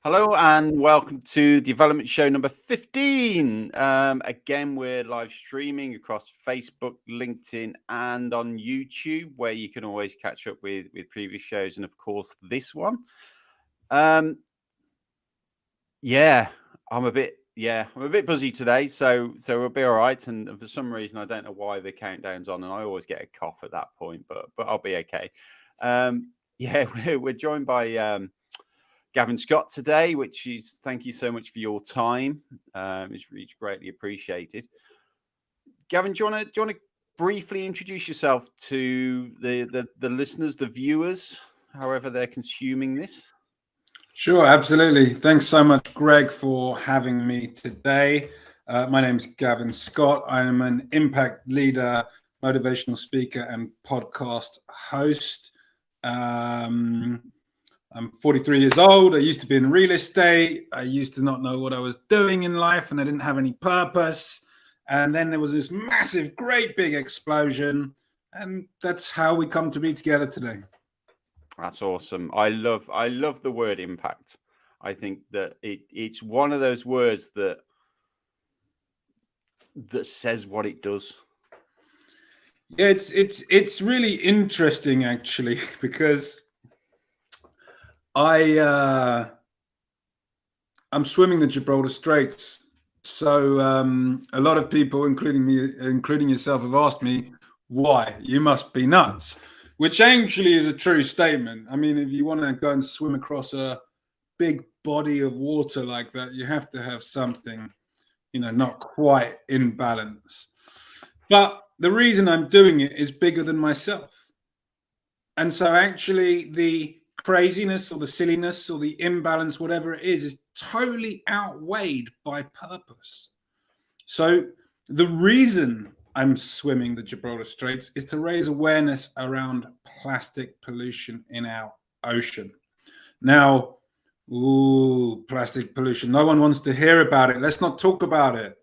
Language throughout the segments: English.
Hello and welcome to Development Show number 15. Again, we're live streaming across Facebook, LinkedIn, and on YouTube, where you can always catch up with previous shows and, of course, this one. I'm a bit buzzy today, so we'll be all right. And for some reason, I don't know why the countdown's on, and I always get a cough at that point, but I'll be okay. We're joined by Gavin Scott today, which is thank you so much for your time. It's greatly appreciated. Gavin, do you want to briefly introduce yourself to the listeners, the viewers, however they're consuming this? Sure, absolutely. Thanks so much, Greg, for having me today. My name is Gavin Scott. I'm an impact leader, motivational speaker, and podcast host. I'm 43 years old. I used to be in real estate. I used to not know what I was doing in life, and I didn't have any purpose. And then there was this massive, great big explosion. And that's how we come to be together today. That's awesome. I love the word impact. I think that it's one of those words that says what it does. Yeah, it's really interesting actually, because I'm swimming the Gibraltar Straits. So a lot of people, including yourself, have asked me, why? You must be nuts. Which actually is a true statement. I mean, if you want to go and swim across a big body of water like that, you have to have something, not quite in balance. But the reason I'm doing it is bigger than myself. And so actually the craziness or the silliness or the imbalance, whatever it is totally outweighed by purpose. So the reason I'm swimming the Gibraltar Straits is to raise awareness around plastic pollution in our ocean. Now, plastic pollution. No one wants to hear about it. Let's not talk about it.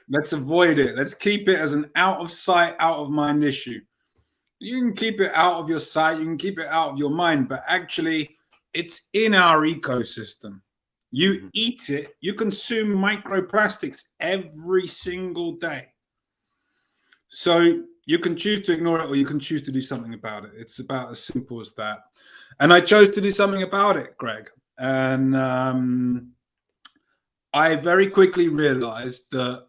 Let's avoid it. Let's keep it as an out of sight, out of mind issue. You can keep it out of your sight. You can keep it out of your mind, but actually it's in our ecosystem. You eat it. You consume microplastics every single day. So you can choose to ignore it or you can choose to do something about it. It's about as simple as that. And I chose to do something about it, Greg. And I very quickly realized that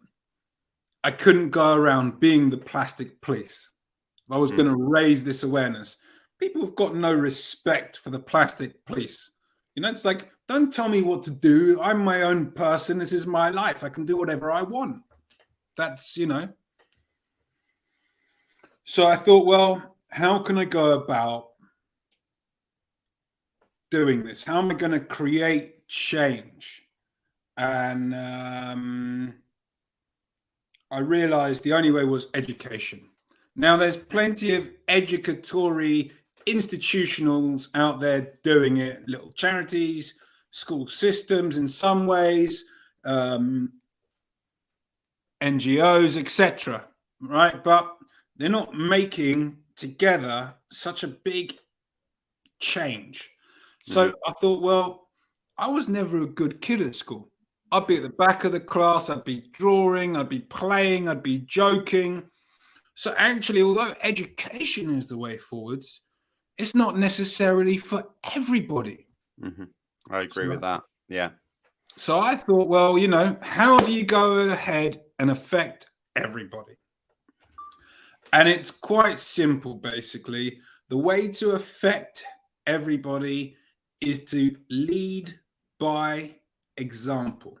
I couldn't go around being the plastic police. If I was going to raise this awareness, people have got no respect for the plastic police. It's like, don't tell me what to do. I'm my own person. This is my life. I can do whatever I want. That's, So I thought, well, how can I go about doing this? How am I going to create change? And I realized the only way was education. Now, there's plenty of educatory institutionals out there doing it, little charities, school systems in some ways, NGOs, etc. Right? But they're not making together such a big change. So I thought, well, I was never a good kid at school. I'd be at the back of the class, I'd be drawing, I'd be playing, I'd be joking. So actually, although education is the way forwards, it's not necessarily for everybody. I agree with that. Yeah. So I thought, well, how do you go ahead and affect everybody? And it's quite simple, basically. The way to affect everybody is to lead by example.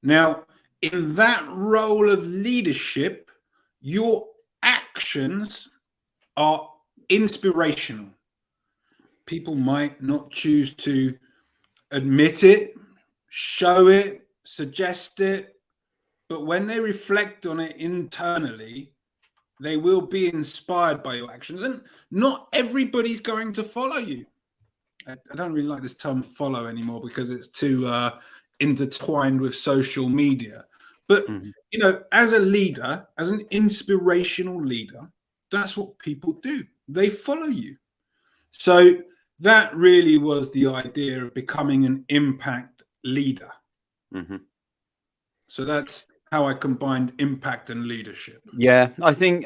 Now, in that role of leadership, your actions are inspirational. People might not choose to admit it, show it, suggest it, but when they reflect on it internally, they will be inspired by your actions. And not everybody's going to follow you. I don't really like this term follow anymore because it's too intertwined with social media. But, as a leader, as an inspirational leader, that's what people do. They follow you. So that really was the idea of becoming an impact leader. Mm-hmm. So that's how I combined impact and leadership. Yeah, I think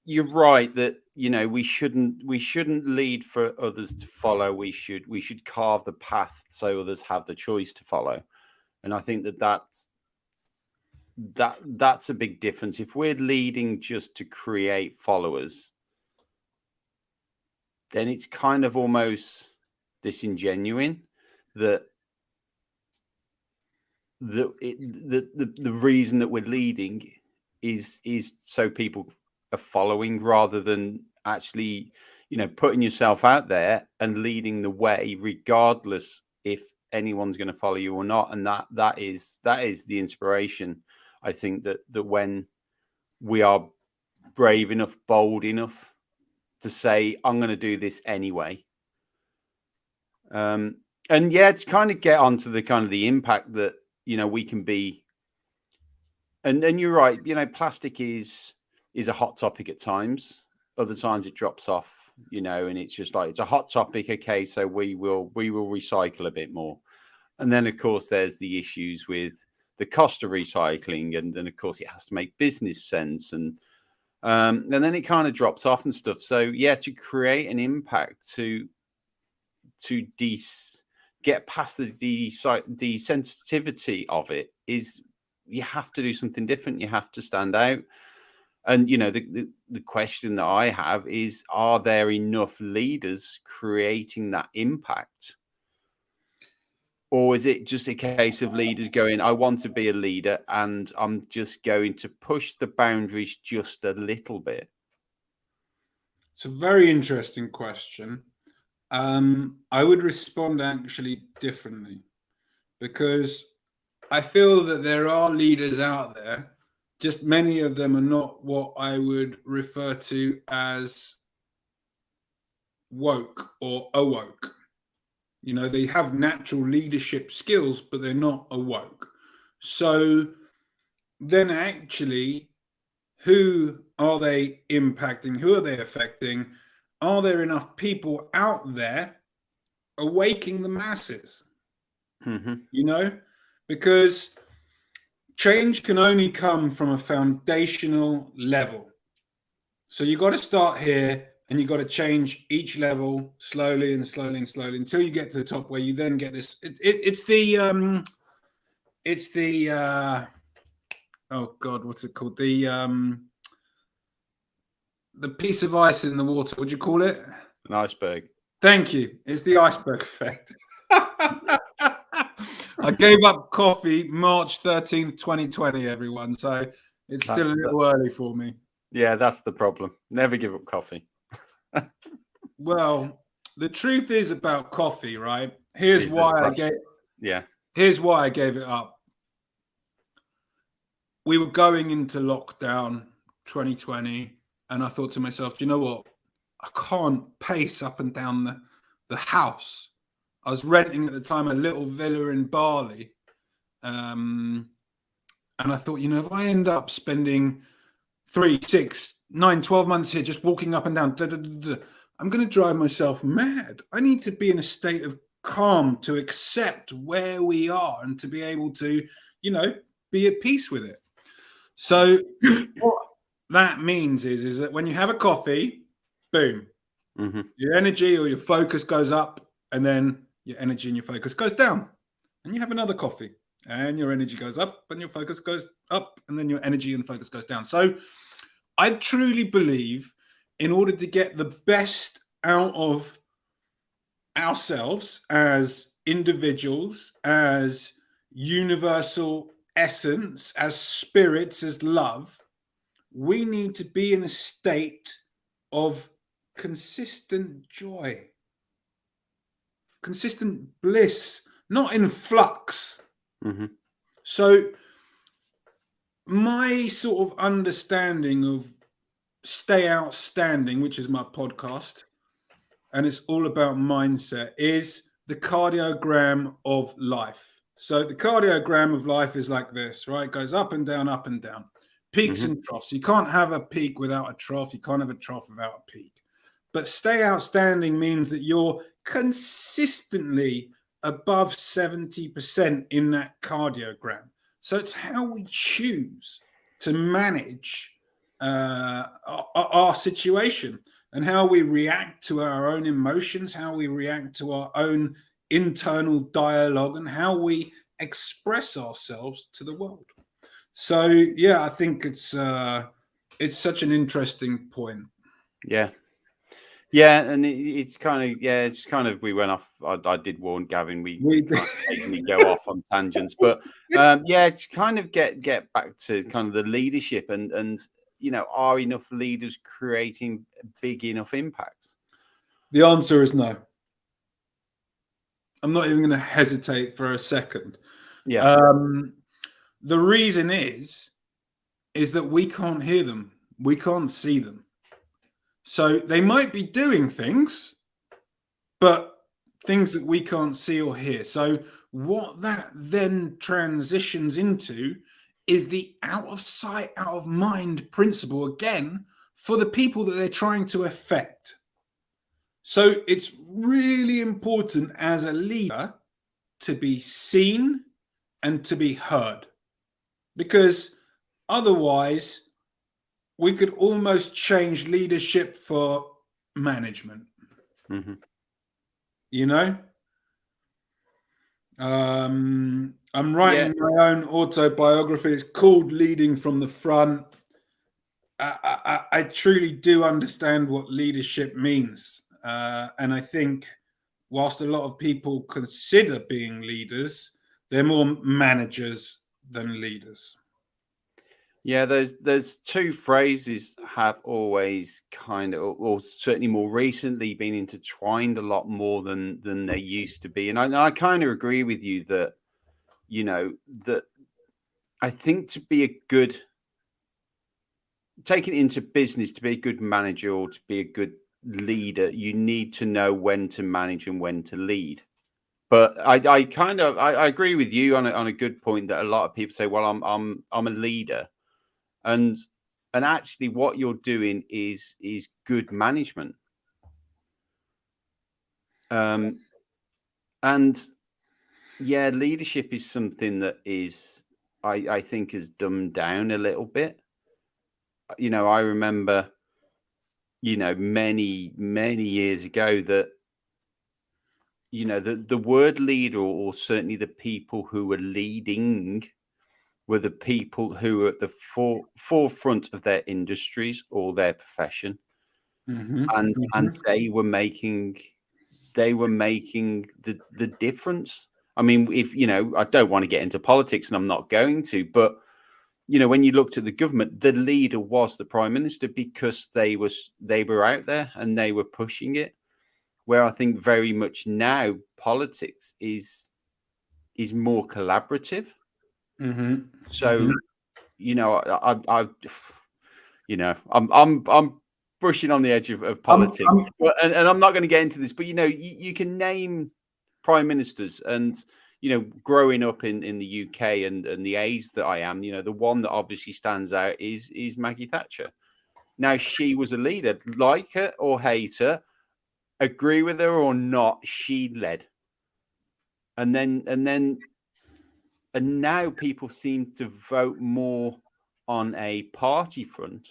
you're right that, you know, we shouldn't lead for others to follow. We should carve the path so others have the choice to follow. And I think that's a big difference. If we're leading just to create followers, then it's kind of almost disingenuous that the reason that we're leading is so people are following, rather than actually, you know, putting yourself out there and leading the way, regardless if anyone's going to follow you or not. And that is the inspiration. I think that when we are brave enough, bold enough to say, I'm going to do this anyway. And yeah, to kind of get onto the kind of the impact that, you know, we can be. And you're right, you know, plastic is a hot topic at times. Other times it drops off, you know, and it's just like, it's a hot topic. Okay, so we will recycle a bit more. And then of course there's the issues with the cost of recycling, and then of course it has to make business sense, and then it kind of drops off and stuff. So yeah, to create an impact, to get past the desensitivity of it, is you have to do something different. You have to stand out. And, you know, the question that I have is, are there enough leaders creating that impact? Or is it just a case of leaders going, I want to be a leader and I'm just going to push the boundaries just a little bit? It's a very interesting question. I would respond actually differently, because I feel that there are leaders out there, just many of them are not what I would refer to as woke or awoke. You know, they have natural leadership skills, but they're not awoke. So then actually, who are they impacting? Who are they affecting? Are there enough people out there awaking the masses? Mm-hmm. You know, because change can only come from a foundational level. So you got to start here, and you got to change each level slowly and slowly and slowly until you get to the top, where you then get this. It's the oh God, what's it called? The piece of ice in the water. What'd you call it? An iceberg. Thank you. It's the iceberg effect. I gave up coffee March 13th, 2020, everyone. So it's still a little early for me. Yeah, that's the problem. Never give up coffee. Well, the truth is about coffee, right? Here's why I gave it up. We were going into lockdown 2020, and I thought to myself, do you know what? I can't pace up and down the house. I was renting at the time a little villa in Bali. And I thought, you know, if I end up spending 3, 6, 9, 12 months here just walking up and down, I'm going to drive myself mad. I need to be in a state of calm to accept where we are and to be able to, you know, be at peace with it. So what that means is that when you have a coffee, boom, Mm-hmm. your energy or your focus goes up, and then your energy and your focus goes down. And you have another coffee, and your energy goes up, and your focus goes up, and then your energy and focus goes down. So I truly believe, in order to get the best out of ourselves as individuals, as universal essence, as spirits, as love, we need to be in a state of consistent joy, consistent bliss, not in flux. Mm-hmm. So my sort of understanding of Stay Outstanding, which is my podcast, and it's all about mindset, is the cardiogram of life. So the cardiogram of life is like this, right? It goes up and down, peaks Mm-hmm. and troughs. You can't have a peak without a trough. You can't have a trough without a peak. But stay outstanding means that you're consistently above 70% in that cardiogram. So it's how we choose to manage our situation and how we react to our own emotions, how we react to our own internal dialogue, and how we express ourselves to the world. So yeah, I think it's such an interesting point. Yeah. Yeah, and it's kind of it's kind of we went off. I did warn Gavin we can't occasionally go off on tangents, but yeah, it's kind of get back to kind of the leadership and are enough leaders creating big enough impacts? The answer is no. I'm not even going to hesitate for a second. Yeah. The reason is that we can't hear them, we can't see them. So they might be doing things, but things that we can't see or hear. So what that then transitions into is the out of sight, out of mind principle again for the people that they're trying to affect. So it's really important as a leader to be seen and to be heard, because otherwise we could almost change leadership for management. Mm-hmm. I'm writing my own autobiography. It's called Leading from the Front. I truly do understand what leadership means. And I think whilst a lot of people consider being leaders, they're more managers than leaders. Yeah, there's two phrases have always kind of, or certainly more recently, been intertwined a lot more than they used to be, and I kind of agree with you that that I think to be a good, taking it into business, to be a good manager or to be a good leader, you need to know when to manage and when to lead. But I agree with you on a good point that a lot of people say, well, I'm a leader. And actually what you're doing is good management. And yeah, leadership is something that is I think is dumbed down a little bit. I remember, many years ago that the word leader, or certainly the people who were leading, were the people who were at the forefront of their industries or their profession. Mm-hmm. And they were making the difference. I mean, if I don't want to get into politics, and I'm not going to, but when you looked at the government, the leader was the prime minister, because they were out there and they were pushing it. Where I think very much now politics is more collaborative. Mm-hmm. So I'm brushing on the edge of politics, and I'm not going to get into this, but you can name prime ministers, and growing up in the UK and the age that I am, the one that obviously stands out is Maggie Thatcher. Now, she was a leader, like her or hate her, agree with her or not, she led. And now people seem to vote more on a party front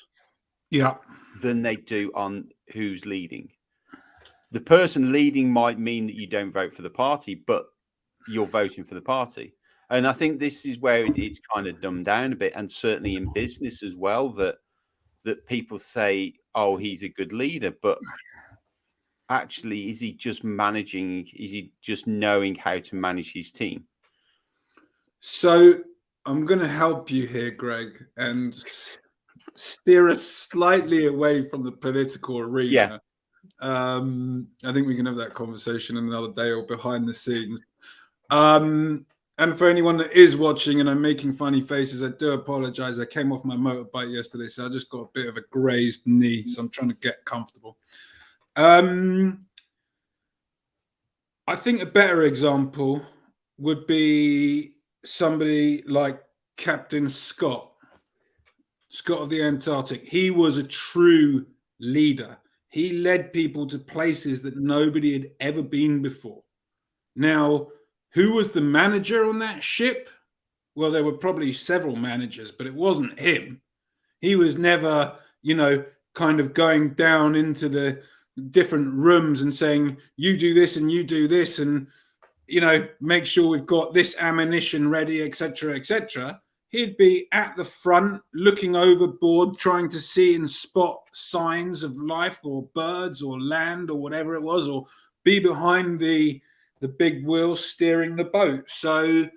than they do on who's leading. The person leading might mean that you don't vote for the party, but you're voting for the party. And I think this is where it's kind of dumbed down a bit, and certainly in business as well, that people say, oh, he's a good leader, but actually, is he just managing? Is he just knowing how to manage his team? So I'm going to help you here, Greg, and steer us slightly away from the political arena. I think we can have that conversation another day or behind the scenes. And for anyone that is watching and I'm making funny faces, I do apologize. I came off my motorbike yesterday, so I just got a bit of a grazed knee, so I'm trying to get comfortable. I think a better example would be somebody like Captain Scott of the Antarctic. He was a true leader. He led people to places that nobody had ever been before. Now, who was the manager on that ship? Well, there were probably several managers, but it wasn't him. He was never, kind of going down into the different rooms and saying, you do this and you do this, and, make sure we've got this ammunition ready, etc., etc. He'd be at the front looking overboard, trying to see and spot signs of life or birds or land or whatever it was, or be behind the big wheel steering the boat. So,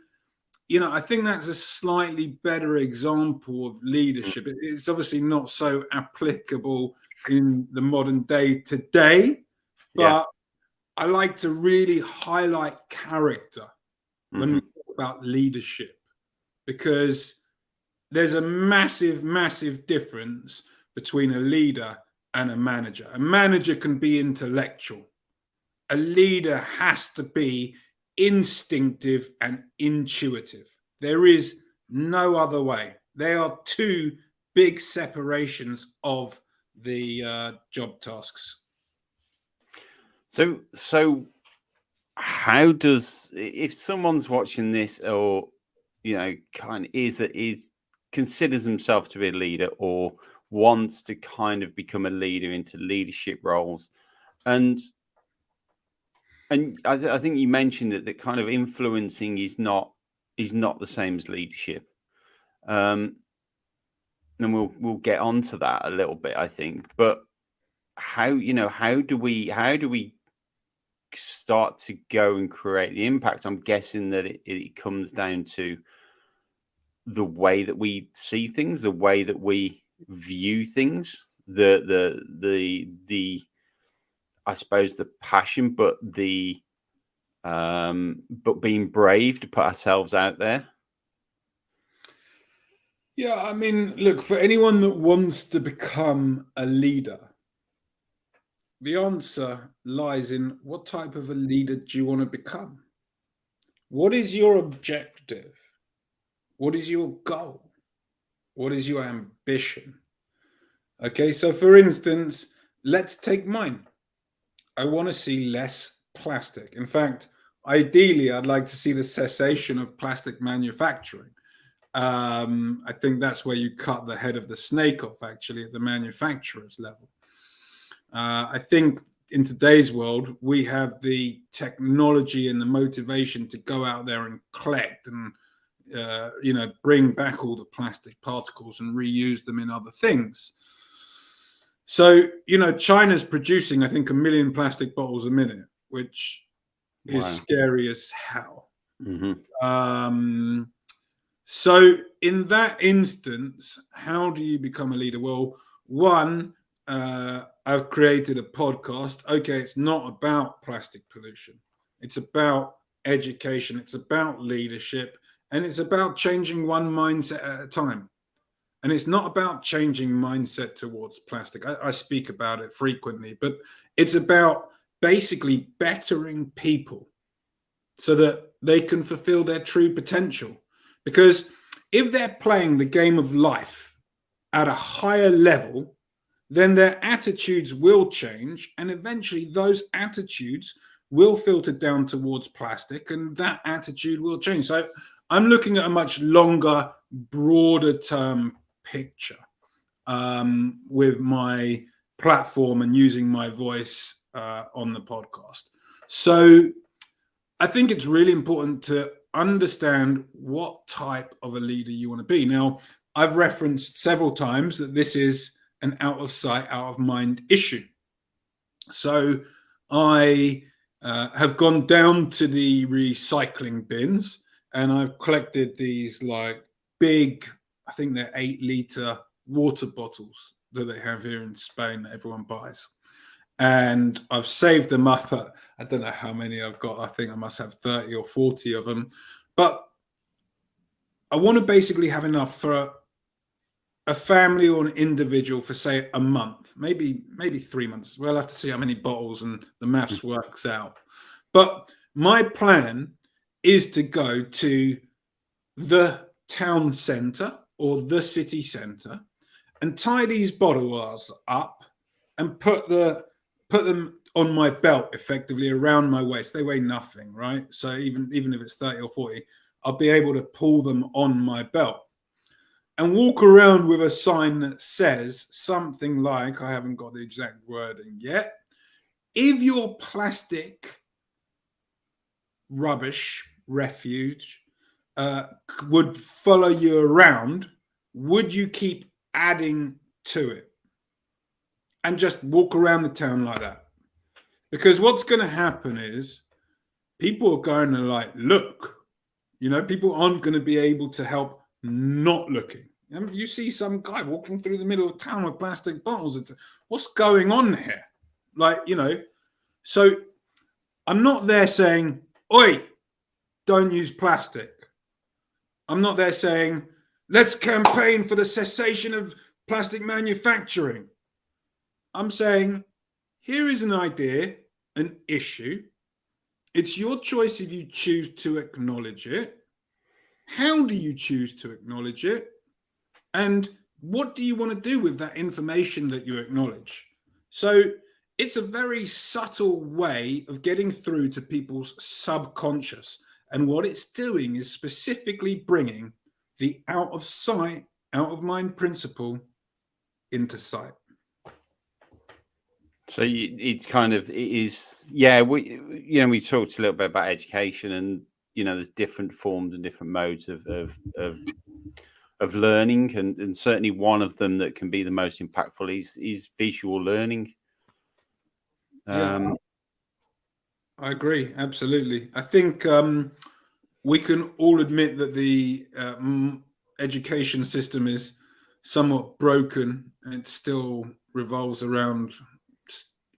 I think that's a slightly better example of leadership. It's obviously not so applicable in the modern day today, but I like to really highlight character when we talk about leadership, because there's a massive, massive difference between a leader and a manager. A manager can be intellectual. A leader has to be instinctive and intuitive. There is no other way. They are two big separations of the job tasks. So how does, if someone's watching this, or kind of is considers himself to be a leader, or wants to kind of become a leader into leadership roles, and I think you mentioned that kind of influencing is not the same as leadership. And we'll get onto that a little bit, I think. But how do we start to go and create the impact? I'm guessing that it comes down to the way that we see things, the way that we view things, the I suppose the passion, but being brave to put ourselves out there. Yeah, I mean, look, for anyone that wants to become a leader, the answer lies in what type of a leader do you want to become? What is your objective? What is your goal? What is your ambition? Okay, so for instance, let's take mine. I want to see less plastic. In fact, ideally, I'd like to see the cessation of plastic manufacturing. I think that's where you cut the head of the snake off, actually, at the manufacturer's level. I think in today's world, we have the technology and the motivation to go out there and collect and, bring back all the plastic particles and reuse them in other things. So, China's producing, I think, 1 million plastic bottles a minute, which is scary as hell. So in that instance, how do you become a leader? Well, one, I've created a podcast. Okay, it's not about plastic pollution. It's about education. It's about leadership. And it's about changing one mindset at a time. And it's not about changing mindset towards plastic. I speak about it frequently, but it's about basically bettering people so that they can fulfill their true potential. Because if they're playing the game of life at a higher level, then their attitudes will change. And eventually those attitudes will filter down towards plastic, and that attitude will change. So I'm looking at a much longer, broader term picture with my platform and using my voice on the podcast. So I think it's really important to understand what type of a leader you want to be. Now, I've referenced several times that this is an out of sight, out of mind issue. So I have gone down to the recycling bins, and I've collected these like big, I think they're 8-liter water bottles that they have here in Spain that everyone buys. And I've saved them up. I don't know how many I've got. I think I must have 30 or 40 of them. But I want to basically have enough for a family or an individual for, say, a month, maybe 3 months. We'll have to see how many bottles and the maths works out. But my plan is to go to the town centre or the city centre and tie these bottles up and put the put them on my belt, effectively around my waist. They weigh nothing, right? So even if it's 30 or 40, I'll be able to pull them on my belt and walk around with a sign that says something like, I haven't got the exact wording yet, if your plastic rubbish, refuge, would follow you around, would you keep adding to it? And just walk around the town like that. Because what's going to happen is people are going to like, look, people aren't going to be able to help not looking. You see some guy walking through the middle of town with plastic bottles. What's going on here? So I'm not there saying, oi, don't use plastic. I'm not there saying, let's campaign for the cessation of plastic manufacturing. I'm saying, here is an idea, an issue. It's your choice if you choose to acknowledge it. How do you choose to acknowledge it? And what do you want to do with that information that you acknowledge? So it's a very subtle way of getting through to people's subconscious. And what it's doing is specifically bringing the out of sight, out of mind principle into sight. So it's kind of, it is, yeah, we talked a little bit about education, and there's different forms and different modes of learning, and certainly one of them that can be the most impactful is visual learning. I agree, absolutely. I think we can all admit that the education system is somewhat broken, and it still revolves around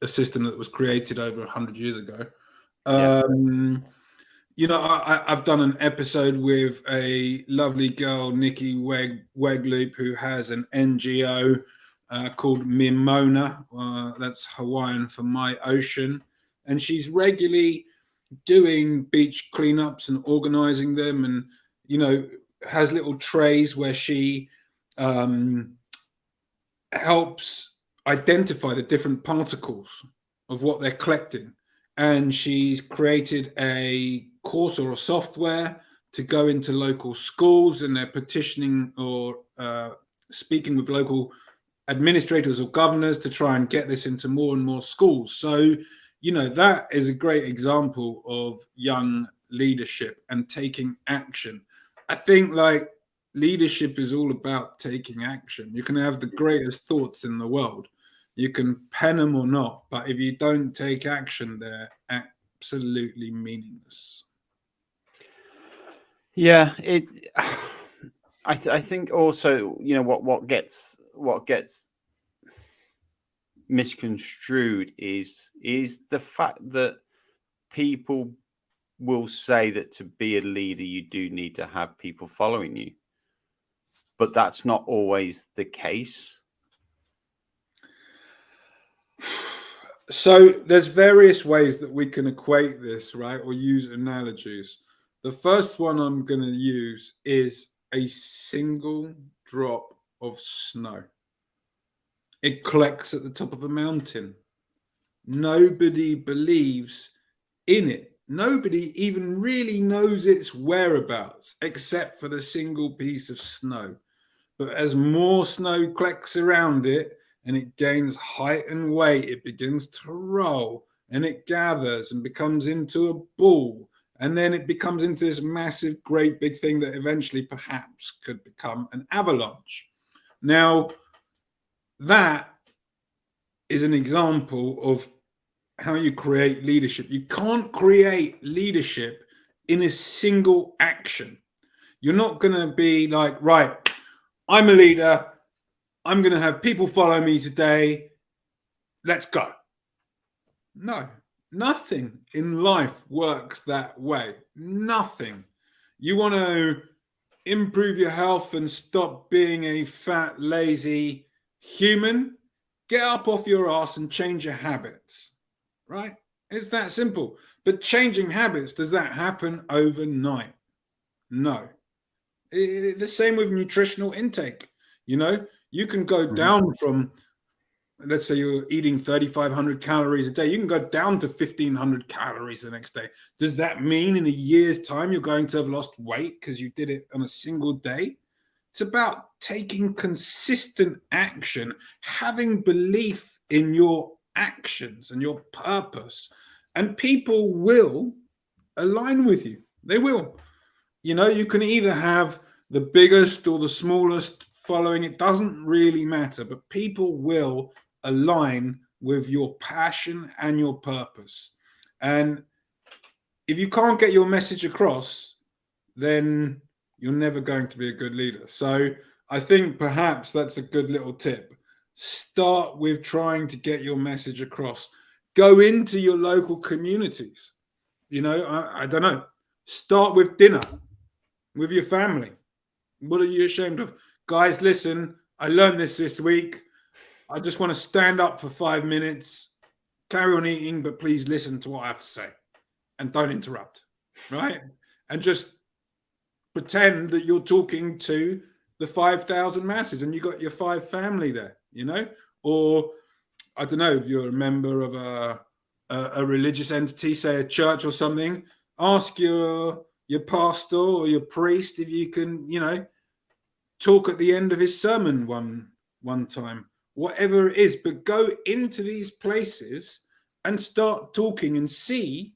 a system that was created over 100 years ago. I've done an episode with a lovely girl, Nikki Wegloop, who has an NGO called Mimona. That's Hawaiian for My Ocean. And she's regularly doing beach cleanups and organizing them, and, has little trays where she helps identify the different particles of what they're collecting. And she's created a course or a software to go into local schools, and they're petitioning or speaking with local administrators or governors to try and get this into more and more schools. So, that is a great example of young leadership and taking action. I think leadership is all about taking action. You can have the greatest thoughts in the world. You can pen them or not, but if you don't take action, they're absolutely meaningless. Yeah, I think also, what gets misconstrued is the fact that people will say that to be a leader, you do need to have people following you, but that's not always the case. So there's various ways that we can equate this, right, or use analogies. The first one I'm going to use is a single drop of snow. It collects at the top of a mountain. Nobody believes in it. Nobody even really knows its whereabouts, except for the single piece of snow. But as more snow collects around it and it gains height and weight, it begins to roll, and it gathers and becomes into a ball. And then it becomes into this massive, great big thing that eventually perhaps could become an avalanche. Now, that is an example of how you create leadership. You can't create leadership in a single action. You're not going to be like, right, I'm a leader. I'm going to have people follow me today. Let's go. No, nothing in life works that way. Nothing. You want to improve your health and stop being a fat, lazy human? Get up off your ass and change your habits, right? It's that simple. But changing habits, does that happen overnight? No. The same with nutritional intake. You can go down from let's say you're eating 3,500 calories a day, you can go down to 1,500 calories the next day. Does that mean in a year's time you're going to have lost weight because you did it on a single day? It's about taking consistent action, having belief in your actions and your purpose, and people will align with you. They will. You know, you can either have the biggest or the smallest following, it doesn't really matter, but people will align with your passion and your purpose. And if you can't get your message across, then you're never going to be a good leader. So I think perhaps that's a good little tip. Start with trying to get your message across. Go into your local communities. You know, I don't know. Start with dinner with your family. What are you ashamed of? Guys, listen, I learned this week. I just want to stand up for 5 minutes, carry on eating, but please listen to what I have to say and don't interrupt, right? And just pretend that you're talking to the 5,000 masses and you got your 5 family there, you know? Or I don't know, if you're a member of a religious entity, say a church or something, ask your pastor or your priest if you can, you know, talk at the end of his sermon one time, whatever it is. But go into these places and start talking and see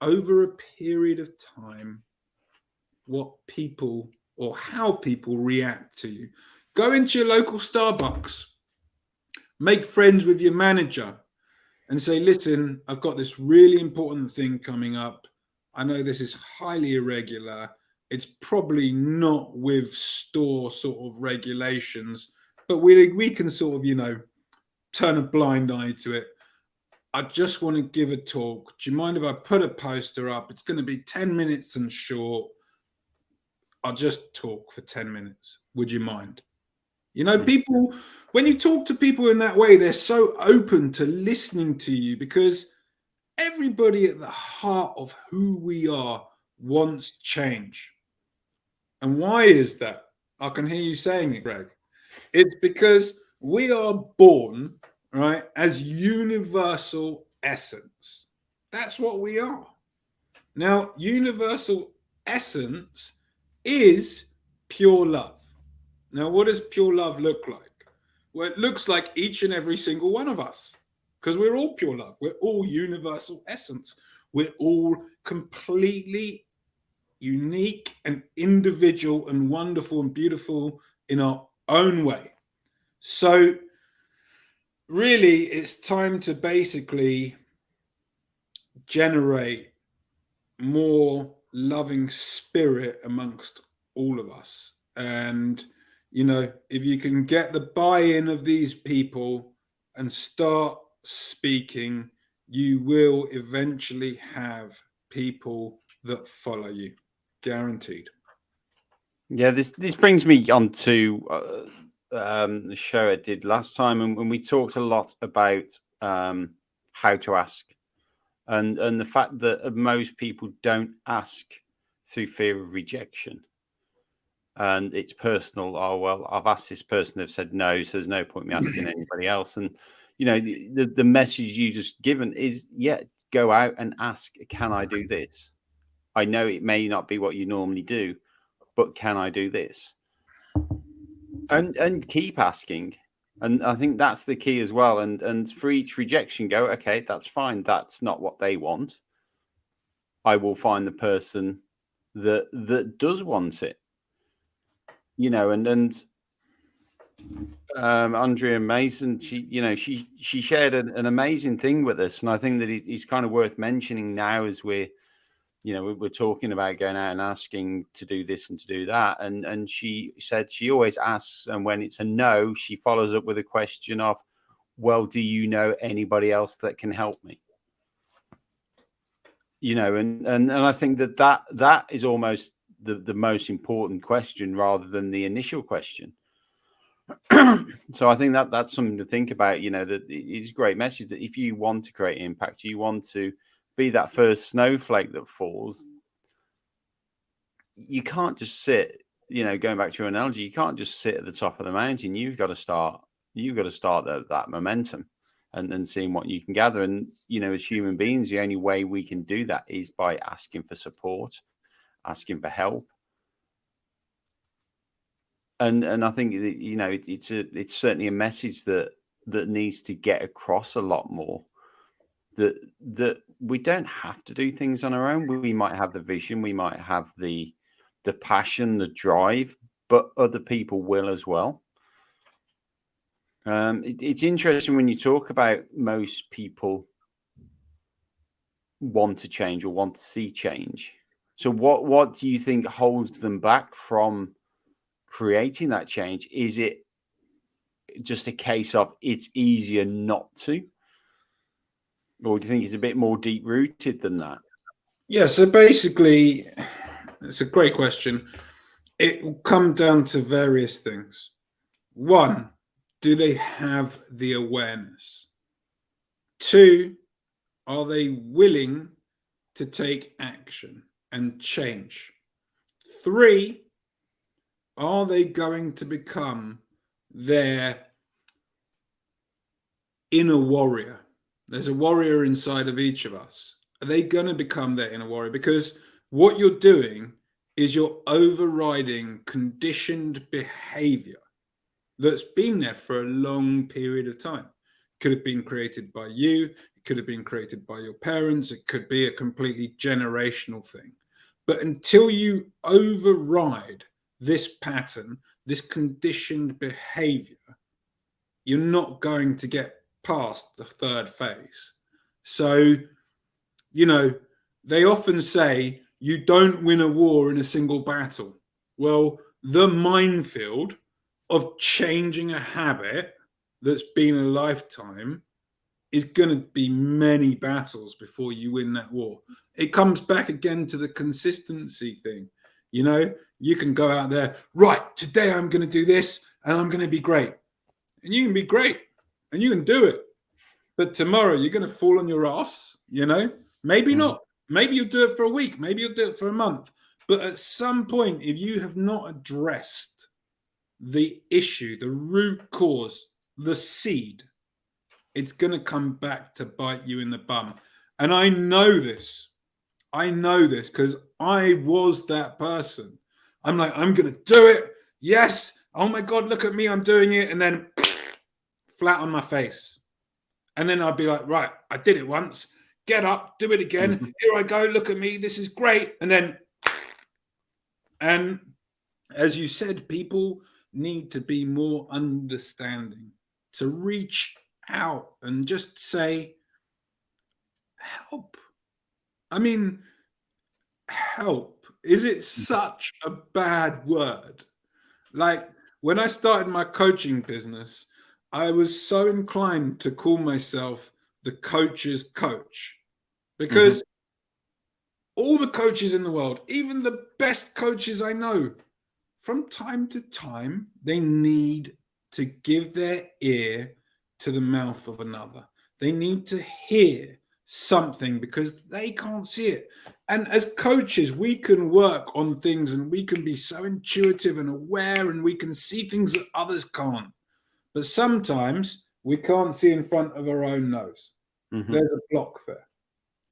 over a period of time what people or how people react to you. Go into your local Starbucks, make friends with your manager and say, listen, I've got this really important thing coming up. I know this is highly irregular. It's probably not with store sort of regulations, but we can sort of, you know, turn a blind eye to it. I just want to give a talk. Do you mind if I put a poster up? It's going to be 10 minutes and short. I'll just talk for 10 minutes. Would you mind? You know, people, when you talk to people in that way, they're so open to listening to you because everybody at the heart of who we are wants change. And why is that? I can hear you saying it, Greg. It's because we are born, right, as universal essence. That's what we are. Now, universal essence is pure love. Now, what does pure love look like? Well, it looks like each and every single one of us, because we're all pure love. We're all universal essence. We're all completely unique and individual and wonderful and beautiful in our own way. So really, it's time to basically generate more loving spirit amongst all of us. And, you know, if you can get the buy-in of these people and start speaking, you will eventually have people that follow you. Guaranteed. Yeah, this brings me on to the show I did last time, and when we talked a lot about how to ask, and the fact that most people don't ask through fear of rejection, and it's personal. Oh well, I've asked this person, they've said no, so there's no point me asking anybody else. And you know, the message you just given is, yeah, go out and ask, can I do this? I know it may not be what you normally do, but can I do this? And keep asking. And I think that's the key as well. And for each rejection, go, okay, that's fine. That's not what they want. I will find the person that does want it. You know, and Andrea Mason, she shared an amazing thing with us, and I think that he's kind of worth mentioning now as we're talking about going out and asking to do this and to do that. And she said she always asks, and when it's a no, she follows up with a question of, well, do you know anybody else that can help me? You know, and I think that is almost the most important question rather than the initial question. So I think that's something to think about. You know, that it's a great message that if you want to create impact, you want to be that first snowflake that falls, you can't just sit, you know, going back to your analogy, you can't just sit at the top of the mountain. You've got to start you've got to start that momentum and seeing what you can gather. And, as human beings, the only way we can do that is by asking for support, asking for help. And I think that, it's certainly a message that needs to get across a lot more. That we don't have to do things on our own. We might have the vision, we might have the passion, the drive, but other people will as well. It's interesting when you talk about most people want to change or want to see change. So what do you think holds them back from creating that change? Is it just a case of it's easier not to? Or do you think it's a bit more deep rooted than that? Yeah, so basically, it's a great question. It will come down to various things. One, do they have the awareness? Two, are they willing to take action and change? Three, are they going to become their inner warrior? There's a warrior inside of each of us. Are they going to become their inner warrior? Because what you're doing is you're overriding conditioned behavior that's been there for a long period of time. It could have been created by you. It could have been created by your parents. It could be a completely generational thing. But until you override this pattern, this conditioned behavior, you're not going to get past the third phase. So, they often say you don't win a war in a single battle. Well, the minefield of changing a habit that's been a lifetime is going to be many battles before you win that war. It comes back again to the consistency thing. You can go out there, right, today I'm going to do this and I'm going to be great. And you can be great and you can do it. But tomorrow you're going to fall on your ass, maybe not. Maybe you'll do it for a week. Maybe you'll do it for a month. But at some point, if you have not addressed the issue, the root cause, the seed, it's going to come back to bite you in the bum. And I know this. Because I was that person. I'm like, I'm going to do it. Yes. Oh my God, look at me. I'm doing it. And then flat on my face. And then I'd be like, right, I did it once. Get up, do it again. Mm-hmm. Here I go. Look at me. This is great. And as you said, people need to be more understanding, to reach out and just say, help. I mean, help. Is it such a bad word? Like when I started my coaching business, I was so inclined to call myself the coach's coach because all the coaches in the world, even the best coaches I know, from time to time, they need to give their ear to the mouth of another. They need to hear something because they can't see it. And as coaches, we can work on things and we can be so intuitive and aware and we can see things that others can't. But sometimes we can't see in front of our own nose. There's a block there.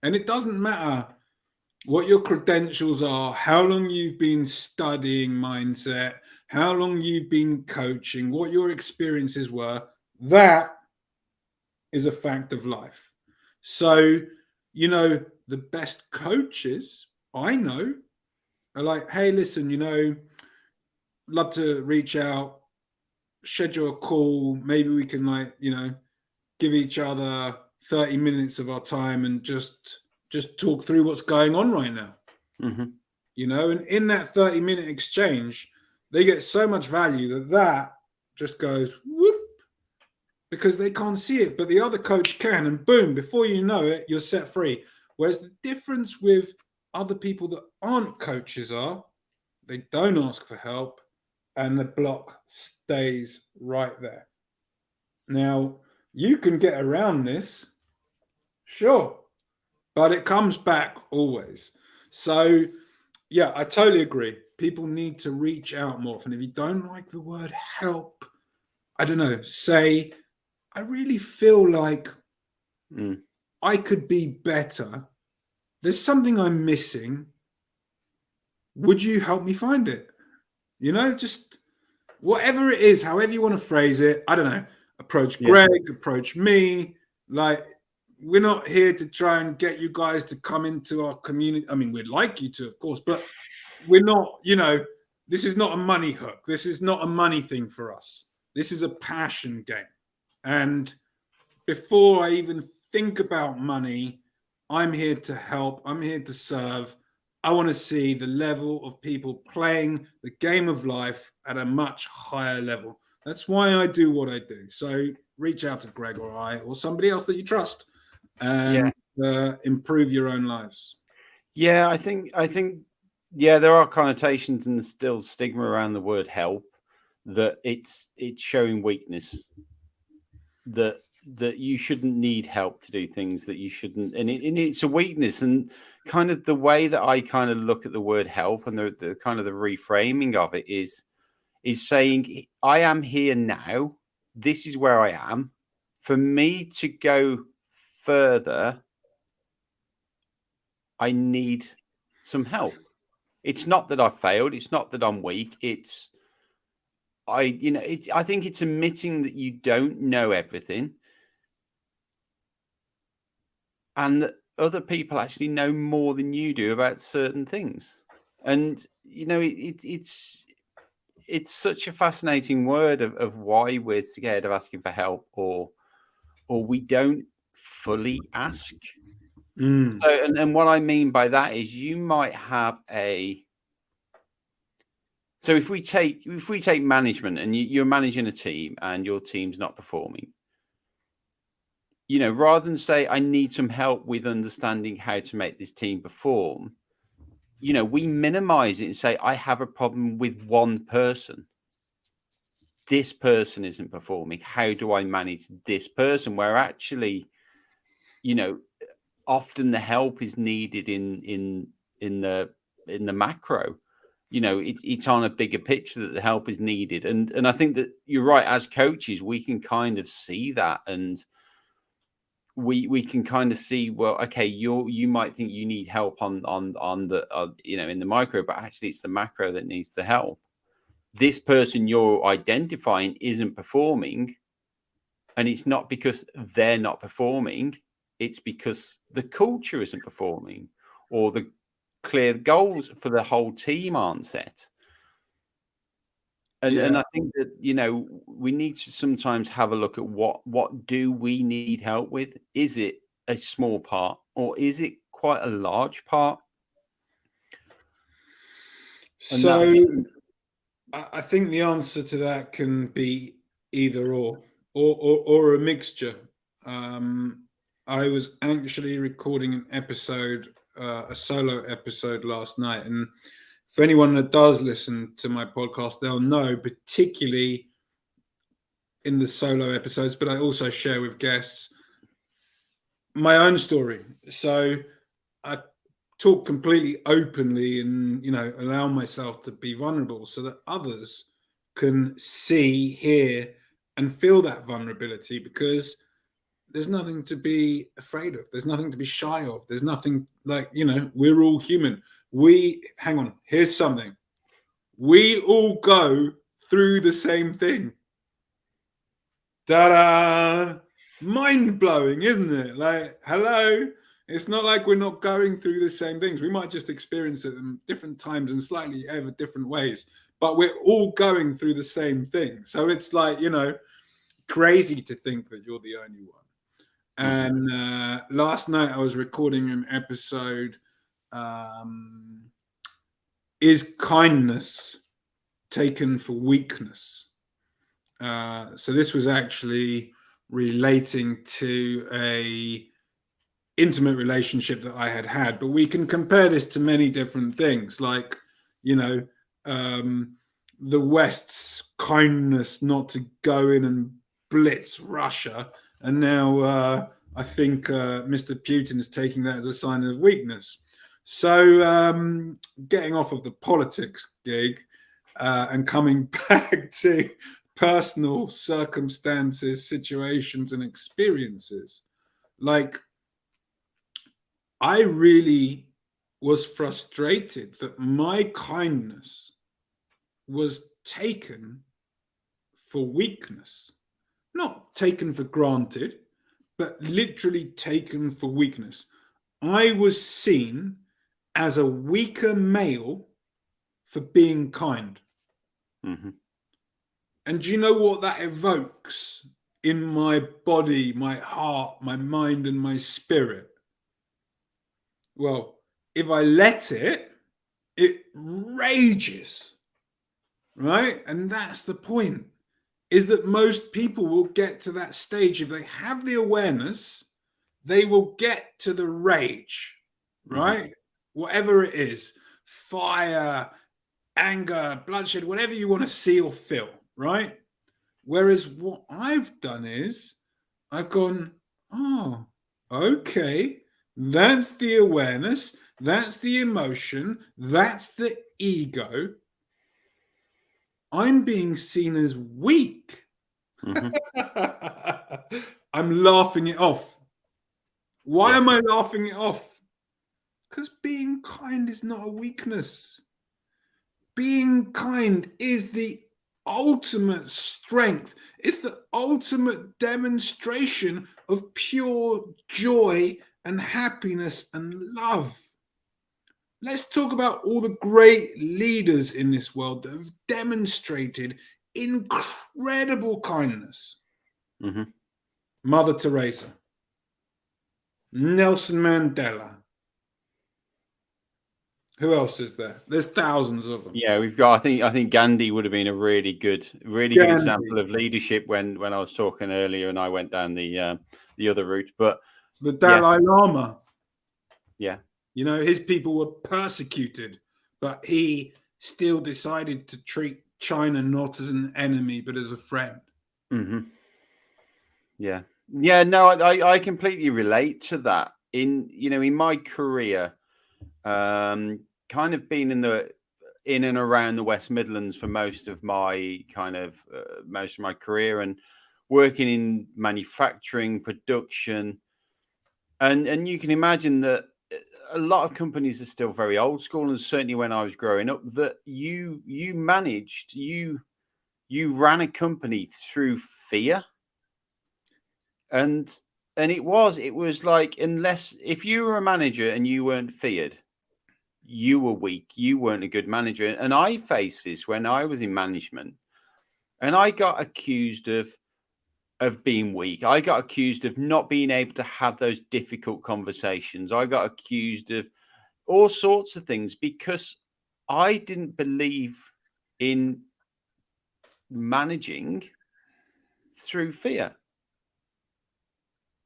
And it doesn't matter what your credentials are, how long you've been studying mindset, how long you've been coaching, what your experiences were. That is a fact of life. So, the best coaches I know are like, hey, listen, love to reach out, schedule a call. Maybe we can give each other 30 minutes of our time and just talk through what's going on right now. And in that 30-minute exchange, they get so much value that just goes whoop, because they can't see it, but the other coach can, and boom, before you know it, you're set free. Whereas the difference with other people that aren't coaches are they don't ask for help and the block stays right there. Now, you can get around this, sure, but it comes back always. So, yeah, I totally agree. People need to reach out more often. If you don't like the word help, I don't know, say, I really feel like I could be better. There's something I'm missing. Would you help me find it? You know, just whatever it is, however you want to phrase it. I don't know. Approach Greg, approach me. Like, we're not here to try and get you guys to come into our community. I mean, we'd like you to, of course, but we're not, you know, this is not a money hook. This is not a money thing for us. This is a passion game. And before I even think about money, I'm here to help. I'm here to serve. I want to see the level of people playing the game of life at a much higher level. That's why I do what I do. So reach out to Greg or I or somebody else that you trust and improve your own lives. Yeah, I think yeah, there are connotations and still stigma around the word help, that it's showing weakness, that you shouldn't need help to do things, that you shouldn't, and it's a weakness. And kind of the way that I kind of look at the word help and the kind of the reframing of it is saying, I am here now. This is where I am. For me to go further, I need some help. It's not that I failed. It's not that I'm weak. It's I think it's admitting that you don't know everything, and that other people actually know more than you do about certain things. And it's such a fascinating word of why we're scared of asking for help, or we don't fully ask. So, and what I mean by that is, you might have so if we take management, and you're managing a team and your team's not performing, rather than say, I need some help with understanding how to make this team perform, we minimize it and say, I have a problem with one person. This person isn't performing. How do I manage this person? Where actually, often the help is needed in the macro. It's on a bigger picture that the help is needed. And I think that you're right. As coaches, we can kind of see that, and we can kind of see, well, okay, you might think you need help on the in the micro, but actually it's the macro that needs the help. This person you're identifying isn't performing, and it's not because they're not performing. It's because the culture isn't performing, or the clear goals for the whole team aren't set. And I think that, we need to sometimes have a look at what do we need help with? Is it a small part, or is it quite a large part? So I think the answer to that can be either or a mixture. I was actually recording an episode, a solo episode last night. And for anyone that does listen to my podcast, they'll know, particularly in the solo episodes, but I also share with guests my own story. So I talk completely openly and, allow myself to be vulnerable so that others can see, hear, and feel that vulnerability, because there's nothing to be afraid of. There's nothing to be shy of. There's nothing, like, we're all human. Hang on, here's something. We all go through the same thing. Ta-da! Mind-blowing, isn't it? Like, hello? It's not like we're not going through the same things. We might just experience it in different times and slightly ever different ways, but we're all going through the same thing. So it's like, crazy to think that you're the only one. And last night I was recording an episode, is kindness taken for weakness? So this was actually relating to a intimate relationship that I had, but we can compare this to many different things, like, the West's kindness not to go in and blitz Russia, and now I think Mr. Putin is taking that as a sign of weakness. So getting off of the politics gig and coming back to personal circumstances, situations, and experiences. Like, I really was frustrated that my kindness was taken for weakness, not taken for granted, but literally taken for weakness. I was seen as a weaker male for being kind. Mm-hmm. And do you know what that evokes in my body, my heart, my mind, and my spirit? Well, if I let it, it rages, right? And that's the point, is that most people will get to that stage. If they have the awareness, they will get to the rage, right? Mm-hmm. Whatever it is, fire, anger, bloodshed, whatever you want to see or feel, right? Whereas what I've done is I've gone, oh, okay, that's the awareness, that's the emotion, that's the ego. I'm being seen as weak. Mm-hmm. I'm laughing it off. Why am I laughing it off? Because being kind is not a weakness. Being kind is the ultimate strength. It's the ultimate demonstration of pure joy and happiness and love. Let's talk about all the great leaders in this world that have demonstrated incredible kindness. Mm-hmm. Mother Teresa, Nelson Mandela. Who else is there? There's thousands of them. Yeah, we've got. I think Gandhi would have been a really good example of leadership when I was talking earlier, and I went down the other route. But the Dalai Lama. Yeah. You know, his people were persecuted, but he still decided to treat China not as an enemy, but as a friend. Mm-hmm. Yeah. Yeah, no, I completely relate to that. In my career, kind of been in and around the West Midlands for most of my career, and working in manufacturing, production, and you can imagine that a lot of companies are still very old school, and certainly when I was growing up, that you ran a company through fear. And it was like, if you were a manager and you weren't feared, you were weak. You weren't a good manager. And I faced this when I was in management, and I got accused of being weak. I got accused of not being able to have those difficult conversations. I got accused of all sorts of things because I didn't believe in managing through fear.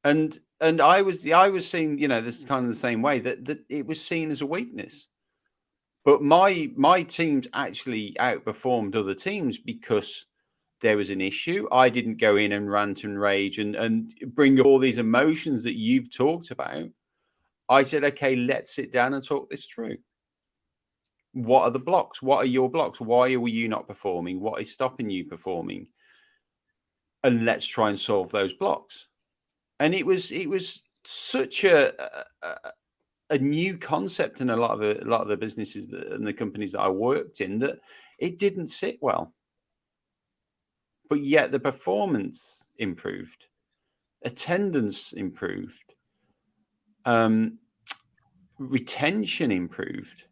And I was seeing, this kind of the same way, that it was seen as a weakness. But my teams actually outperformed other teams because there was an issue. I didn't go in and rant and rage and bring up all these emotions that you've talked about. I said, okay, let's sit down and talk this through. What are the blocks? What are your blocks? Why are you not performing? What is stopping you performing? And let's try and solve those blocks. And it was such a new concept in a lot of the businesses and the companies that I worked in, that it didn't sit well. But yet the performance improved, attendance improved, retention improved.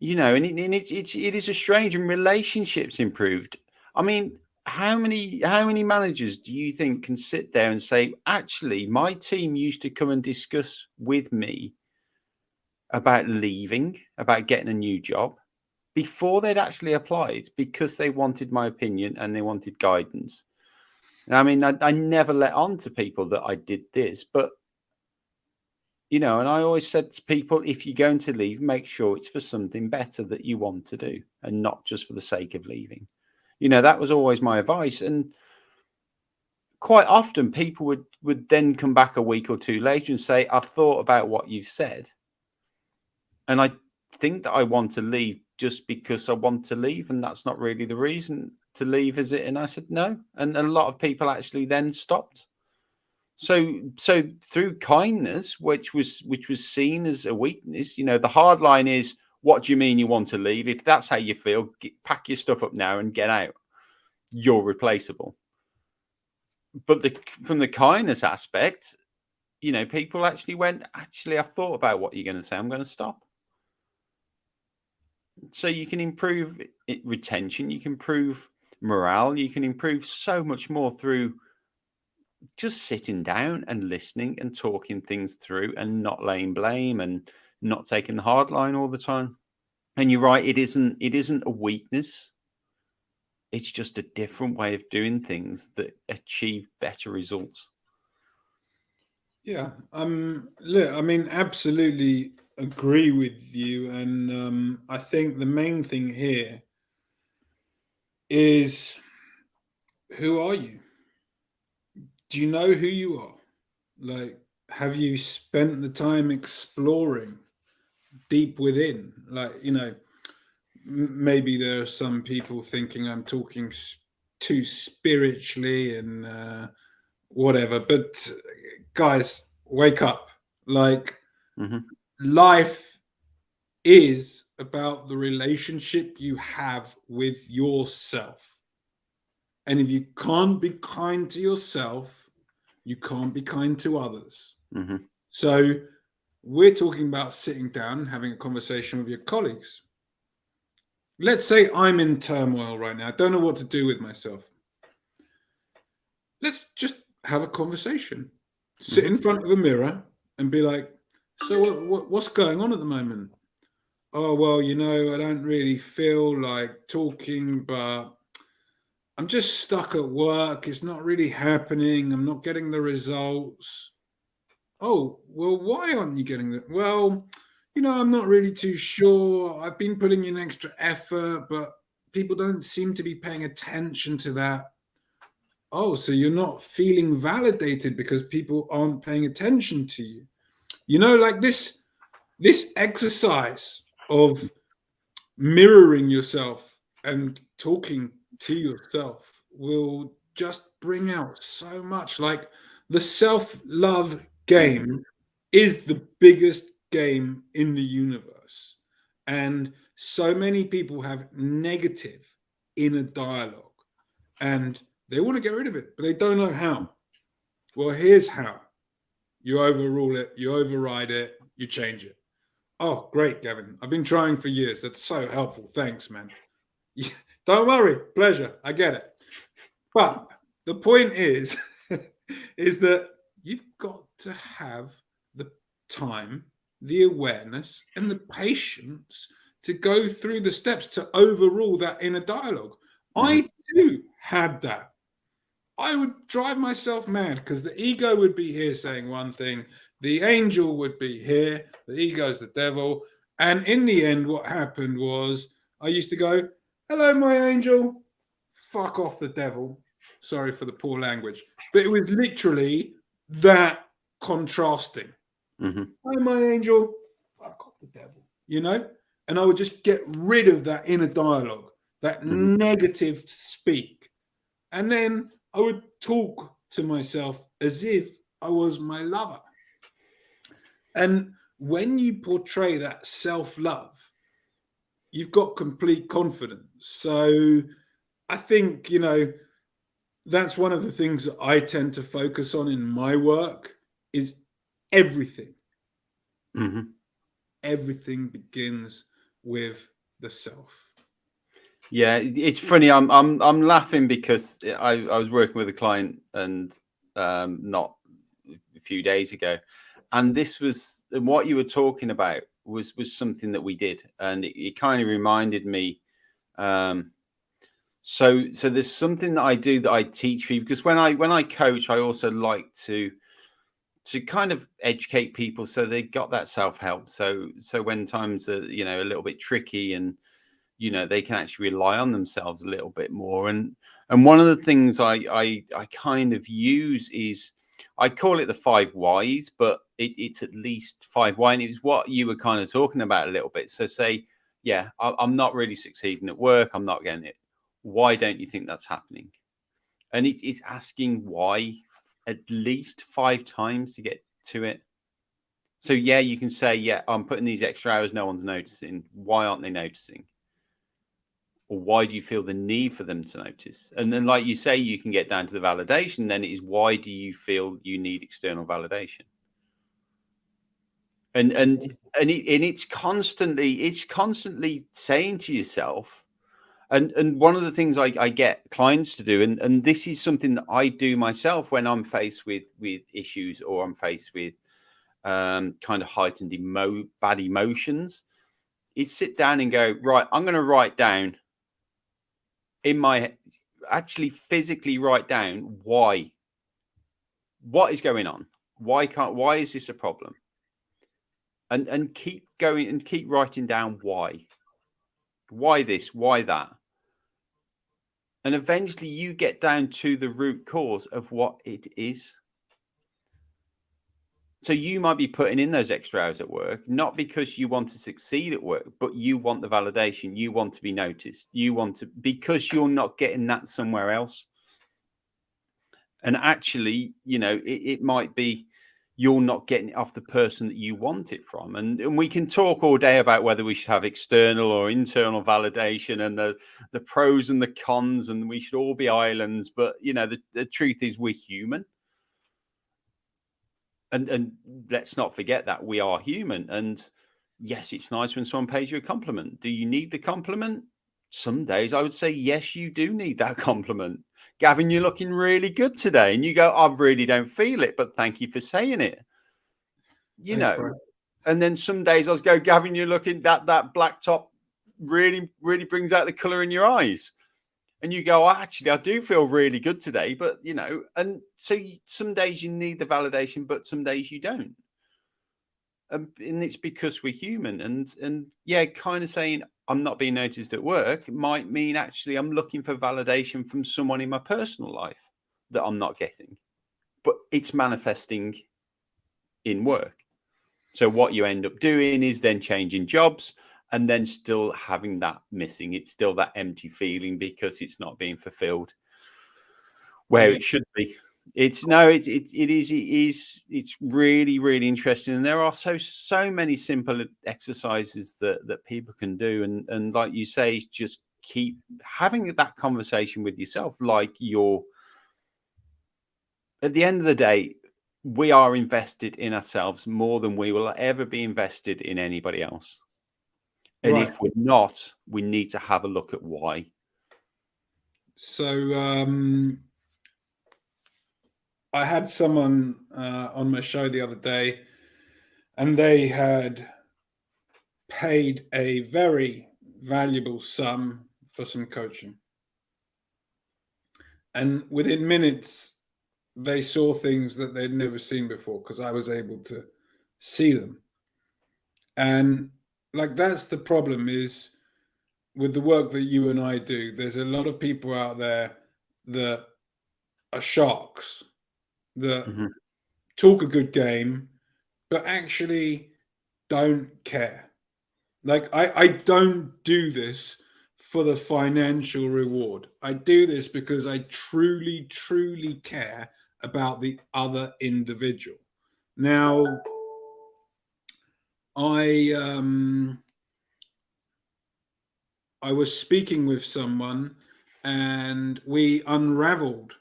And it is a strange, and relationships improved. I mean, how many managers do you think can sit there and say, actually, my team used to come and discuss with me about leaving, about getting a new job, before they'd actually applied, because they wanted my opinion and they wanted guidance? And I mean, I never let on to people that I did this, but and I always said to people, if you're going to leave, make sure it's for something better that you want to do, and not just for the sake of leaving. That was always my advice. And quite often people would then come back a week or two later and say, I've thought about what you've said, and I think that I want to leave just because I want to leave, and that's not really the reason to leave, is it? And I said no, and a lot of people actually then stopped. So through kindness, which was seen as a weakness, you know, the hard line is, what do you mean you want to leave? If that's how you feel, pack your stuff up now and get out. You're replaceable. But from the kindness aspect, you know, people actually went, actually, I've thought about what you're going to say. I'm going to stop. So you can improve retention, you can improve morale, you can improve so much more through just sitting down and listening and talking things through and not laying blame and not taking the hard line all the time. And you're right, it isn't a weakness. It's just a different way of doing things that achieve better results. Yeah, look, I mean, absolutely agree with you, and I think the main thing here is, who are you? Do you know who you are? Like, have you spent the time exploring deep within? Like, you know, maybe there are some people thinking I'm talking too spiritually and whatever, but guys, wake up. Like, life is about the relationship you have with yourself. And if you can't be kind to yourself, you can't be kind to others. So we're talking about sitting down and having a conversation with your colleagues. Let's say I'm in turmoil right now. I don't know what to do with myself. Let's just have a conversation. Sit in front of a mirror and be like, so what's going on at the moment? Oh, well, you know, I don't really feel like talking, but I'm just stuck at work. It's not really happening. I'm not getting the results. Oh, well, why aren't you getting it? Well, you know, I'm not really too sure. I've been putting in extra effort, but people don't seem to be paying attention to that. Oh, so you're not feeling validated because people aren't paying attention to you. You know, like this exercise of mirroring yourself and talking to yourself will just bring out so much. Like, the self-love game is the biggest game in the universe. And so many people have negative inner dialogue and they want to get rid of it, but they don't know how. Well, here's how. You overrule it, you override it, you change it. Oh, great, Gavin. I've been trying for years. That's so helpful. Thanks, man. Don't worry. Pleasure. I get it. But the point is, is that you've got to have the time, the awareness, and the patience to go through the steps to overrule that inner dialogue. I too had that. I would drive myself mad because the ego would be here saying one thing, the angel would be here, the ego's the devil. And in the end, what happened was I used to go, hello, my angel, fuck off the devil. Sorry for the poor language. But it was literally that contrasting. Hi, my angel, fuck off the devil, you know? And I would just get rid of that inner dialogue, that negative speak. And then I would talk to myself as if I was my lover. And when you portray that self-love, you've got complete confidence. So I think, you know, that's one of the things that I tend to focus on in my work is everything. Everything begins with the self. Yeah, it's funny. I'm laughing because I was working with a client and not a few days ago, and this was what you were talking about was something that we did, and it kind of reminded me. So there's something that I do that I teach people, because when I coach, I also like to kind of educate people so they got that self-help. So when times are, you know, a little bit tricky and, you know, they can actually rely on themselves a little bit more. And one of the things I kind of use is, I call it the 5 whys, but it's at least 5 why. And it was what you were kind of talking about a little bit. So say yeah, I'm not really succeeding at work. I'm not getting it. Why don't you think that's happening? And it's asking why at least 5 times to get to it. So yeah, you can say, yeah, I'm putting these extra hours, no one's noticing. Why aren't they noticing? Or why do you feel the need for them to notice? And then, like you say, you can get down to the validation. Then it is, why do you feel you need external validation? And it's constantly saying to yourself, and one of the things I get clients to do, and this is something that I do myself when I'm faced with issues, or I'm faced with kind of heightened bad emotions, is sit down and go, right, I'm going to write down in my head, actually physically write down what is going on, why is this a problem, and keep going and keep writing down why this, why that. And eventually you get down to the root cause of what it is. So you might be putting in those extra hours at work, not because you want to succeed at work, but you want the validation. You want to be noticed. You want to, because you're not getting that somewhere else. And actually, it might be you're not getting it off the person that you want it from. And we can talk all day about whether we should have external or internal validation, and the pros and the cons, and we should all be islands. But, the truth is, we're human. And let's not forget that we are human. And yes, it's nice when someone pays you a compliment. Do you need the compliment? Some days I would say, yes, you do need that compliment. Gavin, you're looking really good today. And you go, I really don't feel it, but thank you for saying it. Thanks, bro. And then some days I go, Gavin, you're looking, that black top really, really brings out the color in your eyes. And you go, actually, I do feel really good today, but and so some days you need the validation, but some days you don't. And it's because we're human. And yeah, kind of saying I'm not being noticed at work might mean actually I'm looking for validation from someone in my personal life that I'm not getting, but it's manifesting in work. So what you end up doing is then changing jobs, and then still having that missing. It's still that empty feeling because it's not being fulfilled where it should be. It's really, really interesting. And there are so many simple exercises that people can do. And like you say, just keep having that conversation with yourself. Like at the end of the day, we are invested in ourselves more than we will ever be invested in anybody else. And Right. if we're not, we need to have a look at why. So I had someone on my show the other day, and they had paid a very valuable sum for some coaching. And within minutes, they saw things that they'd never seen before because I was able to see them. And like, that's the problem is with the work that you and I do, there's a lot of people out there that are sharks that talk a good game, but actually don't care. Like, I don't do this for the financial reward. I do this because I truly, truly care about the other individual. Now, I was speaking with someone, and we unraveled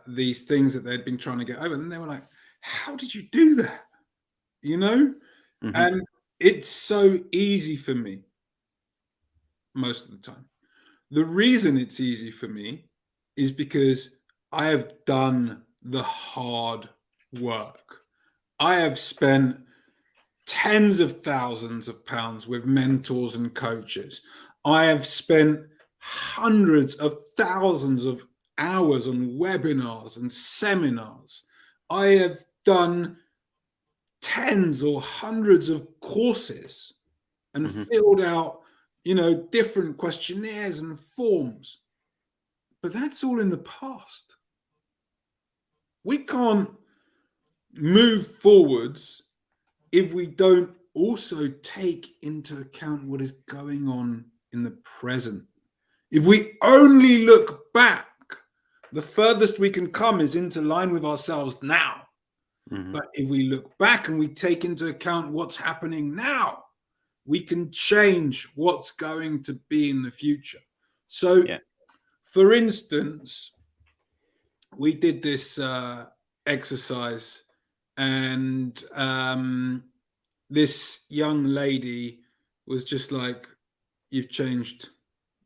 these things that they'd been trying to get over, and they were like, "How did you do that?" And it's so easy for me most of the time. The reason it's easy for me is because I have done the hard work. I have spent tens of thousands of pounds with mentors and coaches. I have spent hundreds of thousands of hours on webinars and seminars. I have done tens or hundreds of courses and filled out, different questionnaires and forms. But that's all in the past. We can't move forwards if we don't also take into account what is going on in the present. If we only look back, the furthest we can come is into line with ourselves now. Mm-hmm. But if we look back and we take into account what's happening now, we can change what's going to be in the future. So, for instance, we did this exercise, and this young lady was just like, "You've changed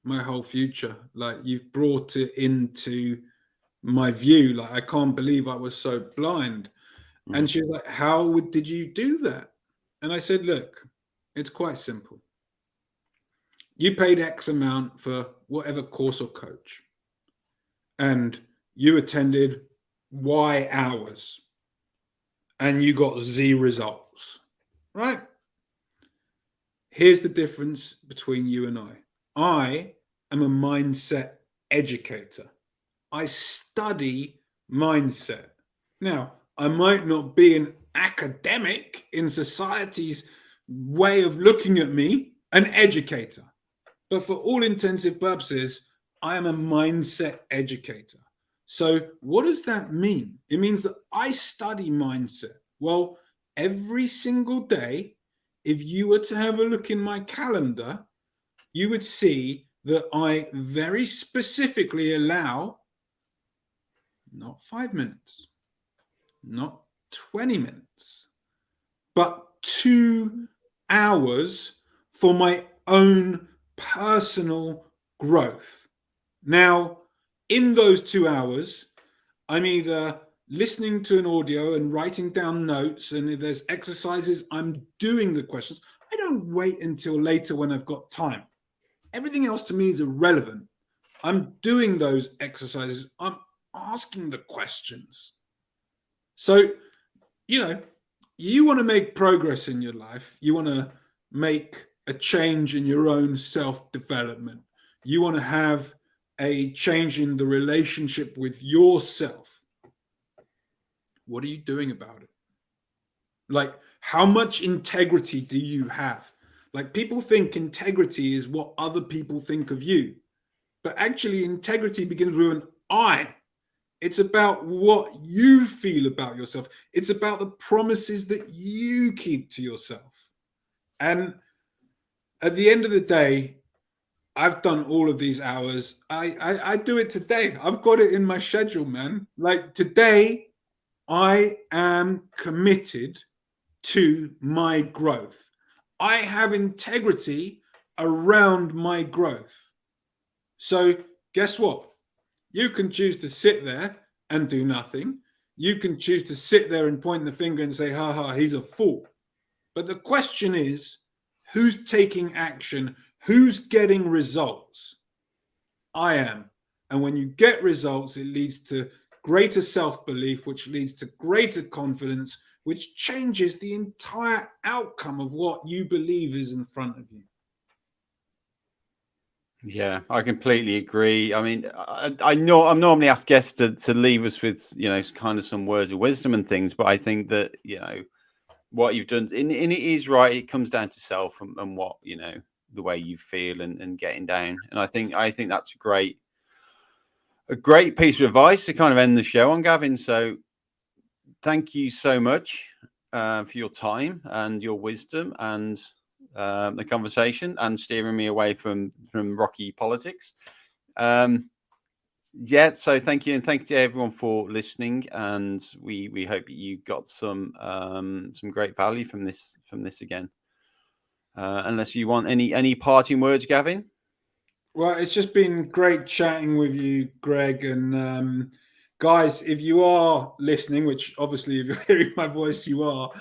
my whole future. Like, you've brought it into my view. Like, I can't believe I was so blind." Mm-hmm. And she was like, "How did you do that?" And I said, "Look, it's quite simple. You paid X amount for whatever course or coach, and you attended Y hours, and you got Z results, right? Here's the difference between you and I. I am a mindset educator. I study mindset. Now, I might not be an academic in society's way of looking at me, an educator. But for all intensive purposes, I am a mindset educator. So what does that mean? It means that I study mindset. Well, every single day, if you were to have a look in my calendar, you would see that I very specifically allow not 5 minutes, not 20 minutes, but 2 hours for my own personal growth. Now, in those 2 hours, I'm either listening to an audio and writing down notes, and if there's exercises, I'm doing the questions. I don't wait until later when I've got time. Everything else to me is irrelevant. I'm doing those exercises. I'm asking the questions. So, you want to make progress in your life. You want to make a change in your own self-development. You want to have a change in the relationship with yourself. What are you doing about it? Like, how much integrity do you have? Like, people think integrity is what other people think of you. But actually, integrity begins with an I. It's about what you feel about yourself. It's about the promises that you keep to yourself. And at the end of the day, I've done all of these hours. I do it today. I've got it in my schedule, man. Like, today, I am committed to my growth. I have integrity around my growth. So guess what? You can choose to sit there and do nothing. You can choose to sit there and point the finger and say, ha ha, he's a fool. But the question is, who's taking action? Who's getting results? I am. And when you get results, it leads to greater self-belief, which leads to greater confidence, which changes the entire outcome of what you believe is in front of you. Yeah, I completely agree. I mean, I know I'm normally asked guests to leave us with, kind of some words of wisdom and things, but I think that, what you've done, and it is right. It comes down to self and what, the way you feel and getting down. And I think that's a great piece of advice to kind of end the show on, Gavin. So thank you so much for your time and your wisdom and the conversation and steering me away from rocky politics. So thank you, and thank you to everyone for listening, and we hope you got some great value from this again. Unless you want any parting words, Gavin. Well, it's just been great chatting with you, Greg, and guys, if you are listening, which obviously if you're hearing my voice you are,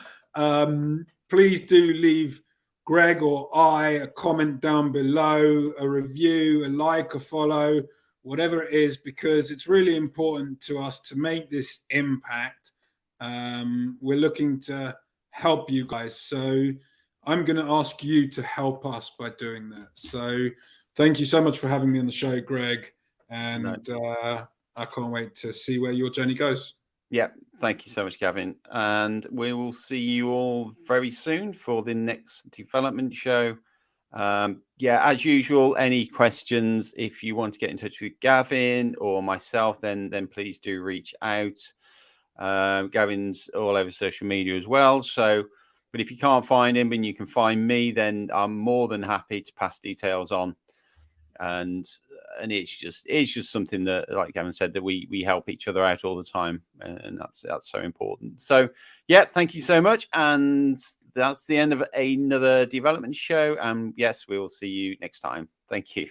please do leave Greg or I a comment down below, a review, a like, a follow, whatever it is, because it's really important to us to make this impact. We're looking to help you guys, so I'm going to ask you to help us by doing that. So thank you so much for having me on the show, Greg, and I can't wait to see where your journey goes. Yeah, thank you so much, Gavin. And we will see you all very soon for the next development show. Yeah, as usual, any questions, if you want to get in touch with Gavin or myself, then please do reach out. Gavin's all over social media as well. So, but if you can't find him and you can find me, then I'm more than happy to pass details on. And it's just something that, like Gavin said, that we help each other out all the time, and that's so important. So yeah, thank you so much, and that's the end of another development show. And yes, we will see you next time. Thank you.